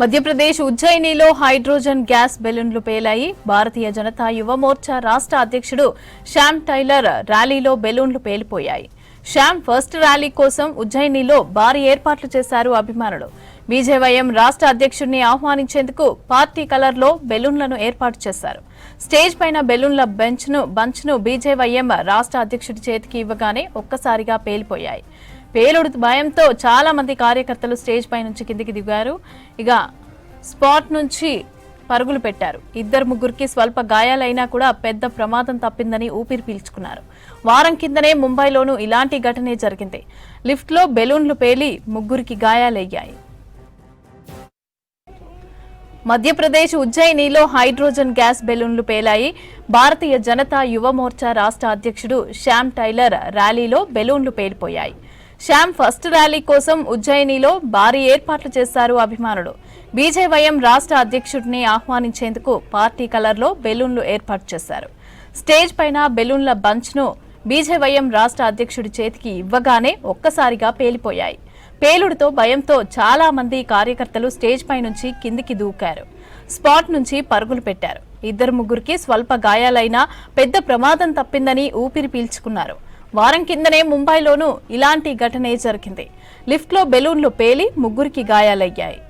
Madhya Pradesh ఉజ్జయినిలో hydrogen gas బెలూన్లు పేలాయి. భారతీయ జనతా యువ మోర్చా రాష్ట్ర అధ్యక్షుడు శ్యామ్ టైలర్ ర్యాలీలో బెలూన్లు పేలిపోయాయి. శ్యామ్ ఫస్ట్ ర్యాలీ కోసం ఉజ్జయినిలో భారీ ఏర్పాట్లు చేశారు అభిమానులు. బీజేవైఎం రాష్ట్ర అధ్యక్షుడిని ఆహ్వానించేందుకు పార్టీ కలర్లో బెలూన్లను ఏర్పాటు చేశారు. స్టేజ్ పైన బెలూన్ల బంచ్ను బీజేవైఎం రాష్ట్ర అధ్యక్షుడి చేతికి ఇవ్వగానే ఒక్కసారిగా పేలిపోయాయి. పేలుడు భయంతో చాలా మంది కార్యకర్తలు స్టేజ్ పై నుంచి కిందికి దిగారు. ఇక స్పాట్ నుంచి పరుగులు పెట్టారు. ముగ్గురికి స్వల్ప గాయాలైనా కూడా పెద్ద ప్రమాదం తప్పిందని ఊపిరి పీల్చుకున్నారు. వారం కిందనే ముంబైలోనూ ఇలాంటి ఘటనే జరిగింది. లిఫ్ట్లో బెలూన్లు పేలి ముగ్గురికి గాయాలయ్యాయి. మధ్యప్రదేశ్ ఉజ్జయినిలో హైడ్రోజన్ గ్యాస్ బెలూన్లు పేలాయి. భారతీయ జనతా యువ మోర్చా రాష్ట్ర అధ్యక్షుడు శ్యామ్ టైలర్ ర్యాలీలో బెలూన్లు పేలిపోయాయి. శ్యామ్ ఫస్ట్ ర్యాలీ కోసం ఉజ్జయినిలో భారీ ఏర్పాట్లు చేశారు అభిమానులు. బీజేవైఎం రాష్ట్ర అధ్యక్షుడిని ఆహ్వానించేందుకు పార్టీ కలర్లో బెలూన్లు ఏర్పాటు చేశారు. స్టేజ్ పైన బెలూన్ల బంచ్ను బీజేవైఎం రాష్ట్ర అధ్యక్షుడి చేతికి ఇవ్వగానే ఒక్కసారిగా పేలిపోయాయి. పేలుడుతో భయంతో చాలా మంది కార్యకర్తలు స్టేజ్ పై నుంచి కిందికి దూకారు. స్పాట్ నుంచి పరుగులు పెట్టారు. ముగ్గురికి స్వల్ప గాయాలైనా పెద్ద ప్రమాదం తప్పిందని ఊపిరి పీల్చుకున్నారు. వారం కిందనే ముంబైలోనూ ఇలాంటి ఘటనే జరిగింది. లిఫ్ట్లో బెలూన్లు పేలి ముగ్గురికి గాయాలయ్యాయి.